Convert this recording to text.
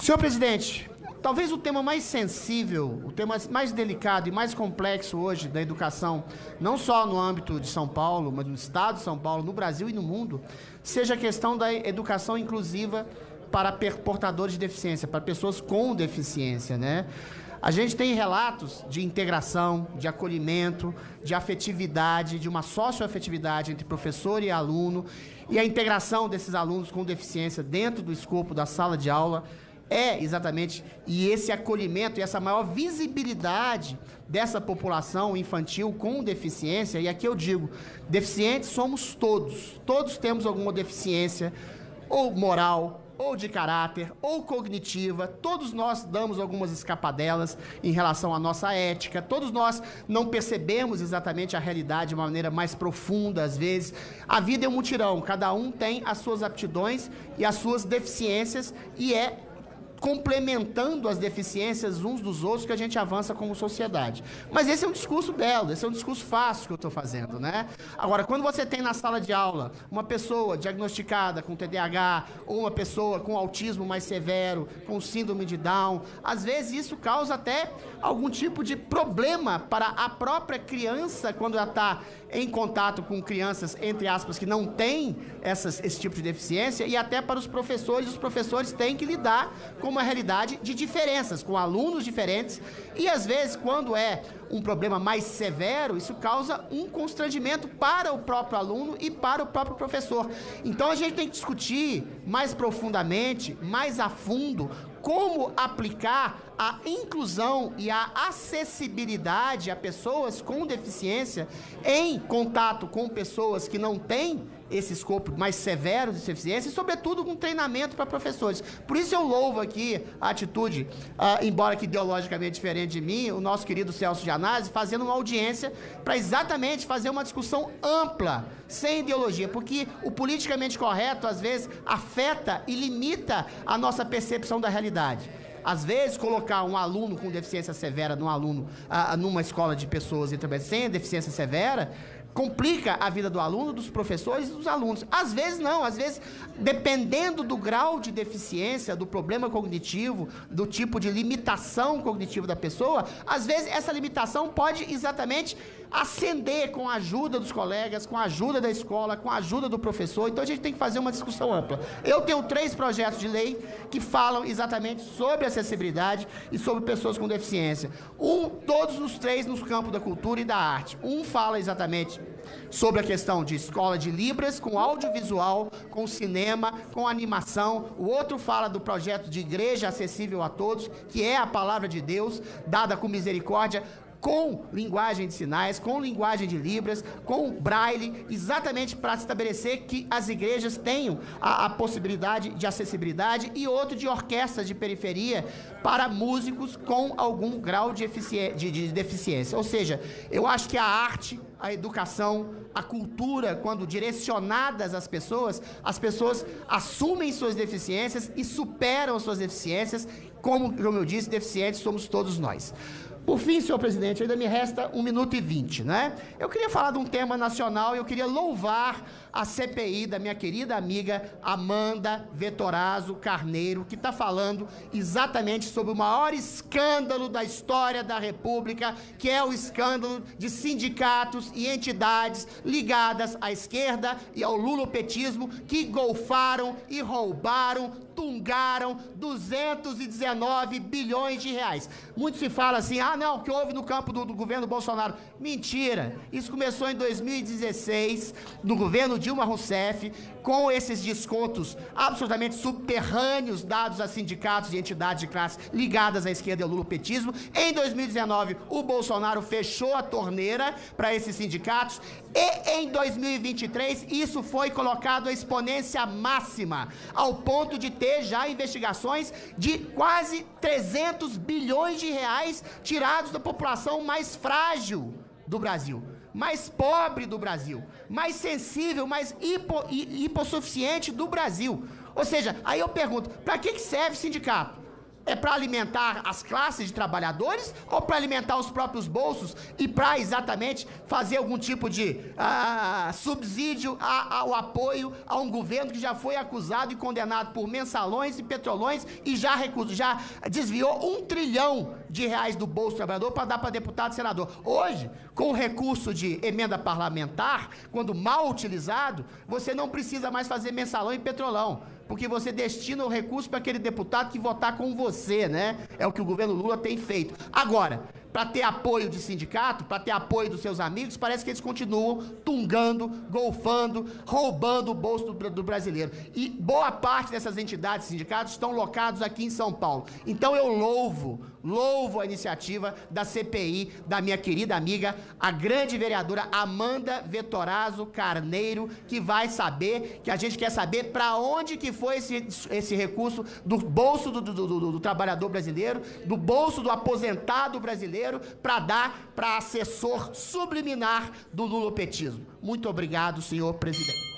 Senhor presidente, talvez o tema mais sensível, o tema mais delicado e mais complexo hoje da educação, não só no âmbito de São Paulo, mas no estado de São Paulo, no Brasil e no mundo, seja a questão da educação inclusiva para portadores de deficiência, para pessoas com deficiência, né? A gente tem relatos de integração, de acolhimento, de afetividade, de uma socioafetividade entre professor e aluno, e a integração desses alunos com deficiência dentro do escopo da sala de aula é exatamente, e esse acolhimento e essa maior visibilidade dessa população infantil com deficiência, e aqui eu digo, deficientes somos todos, todos temos alguma deficiência, ou moral, ou de caráter, ou cognitiva, todos nós damos algumas escapadelas em relação à nossa ética, todos nós não percebemos exatamente a realidade de uma maneira mais profunda, às vezes. A vida é um mutirão, cada um tem as suas aptidões e as suas deficiências, e é complementando as deficiências uns dos outros que a gente avança como sociedade. Mas esse é um discurso belo, esse é um discurso fácil que eu estou fazendo, né? Agora, quando você tem na sala de aula uma pessoa diagnosticada com TDAH ou uma pessoa com autismo mais severo, com síndrome de Down, às vezes isso causa até algum tipo de problema para a própria criança quando ela está em contato com crianças, entre aspas, que não têm esse tipo de deficiência, e até para os professores têm que lidar com uma realidade de diferenças, com alunos diferentes, e às vezes, quando é um problema mais severo, isso causa um constrangimento para o próprio aluno e para o próprio professor. Então a gente tem que discutir mais profundamente, mais a fundo, como aplicar a inclusão e a acessibilidade a pessoas com deficiência em contato com pessoas que não têm esse escopo mais severo de deficiência e, sobretudo, com treinamento para professores. Por isso eu louvo aqui a atitude, embora que ideologicamente diferente de mim, o nosso querido Celso Janazzi, fazendo uma audiência para exatamente fazer uma discussão ampla, sem ideologia, porque o politicamente correto, às vezes, afeta e limita a nossa percepção da realidade. Às vezes, colocar um aluno com deficiência severa numa escola de pessoas sem deficiência severa complica a vida do aluno, dos professores e dos alunos. Às vezes não, às vezes, dependendo do grau de deficiência, do problema cognitivo, do tipo de limitação cognitiva da pessoa, às vezes essa limitação pode exatamente ascender com a ajuda dos colegas, com a ajuda da escola, com a ajuda do professor. Então a gente tem que fazer uma discussão ampla. Eu tenho 3 projetos de lei que falam exatamente sobre acessibilidade e sobre pessoas com deficiência. Todos os 3 nos campos da cultura e da arte. Um fala exatamente sobre a questão de escola de Libras, com audiovisual, com cinema, com animação. O outro fala do projeto de igreja acessível a todos, que é a palavra de Deus, dada com misericórdia, com linguagem de sinais, com linguagem de Libras, com braille, exatamente para estabelecer que as igrejas tenham a possibilidade de acessibilidade, e outro de orquestras de periferia para músicos com algum grau de deficiência. Ou seja, eu acho que a arte, a educação, a cultura, quando direcionadas às pessoas, as pessoas assumem suas deficiências e superam suas deficiências. Como eu disse, deficientes somos todos nós. Por fim, senhor presidente, ainda me resta 1 minuto e 20, né? Eu queria falar de um tema nacional e eu queria louvar a CPI da minha querida amiga Amanda Vettorazzo Carneiro, que está falando exatamente sobre o maior escândalo da história da República, que é o escândalo de sindicatos e entidades ligadas à esquerda e ao lulopetismo, que golfaram e roubaram, tungaram 219 bilhões de reais. Muito se fala assim, não, o que houve no campo do governo Bolsonaro. Mentira! Isso começou em 2016, no governo Dilma Rousseff, com esses descontos absolutamente subterrâneos dados a sindicatos e entidades de classe ligadas à esquerda e ao lulopetismo. Em 2019, o Bolsonaro fechou a torneira para esses sindicatos, e em 2023 isso foi colocado à exponência máxima, ao ponto de ter já investigações de quase 300 bilhões de reais tirados da população mais frágil do Brasil, mais pobre do Brasil, mais sensível, mais hipossuficiente do Brasil. Ou seja, aí eu pergunto, para que serve sindicato? É para alimentar as classes de trabalhadores ou para alimentar os próprios bolsos e para exatamente fazer algum tipo de subsídio ao apoio a um governo que já foi acusado e condenado por mensalões e petrolões e já desviou R$1 trilhão do bolso do trabalhador para dar para deputado e senador. Hoje, com o recurso de emenda parlamentar, quando mal utilizado, você não precisa mais fazer mensalão e petrolão, porque você destina o recurso para aquele deputado que votar com você, né? É o que o governo Lula tem feito. Agora, para ter apoio de sindicato, para ter apoio dos seus amigos, parece que eles continuam tungando, golfando, roubando o bolso do brasileiro. E boa parte dessas entidades, sindicatos, estão locados aqui em São Paulo. Então eu louvo a iniciativa da CPI, da minha querida amiga, a grande vereadora Amanda Vettorazzo Carneiro, que vai saber, que a gente quer saber para onde que foi esse recurso do bolso do trabalhador brasileiro, do bolso do aposentado brasileiro, para dar para assessor subliminar do lulopetismo. Muito obrigado, senhor presidente.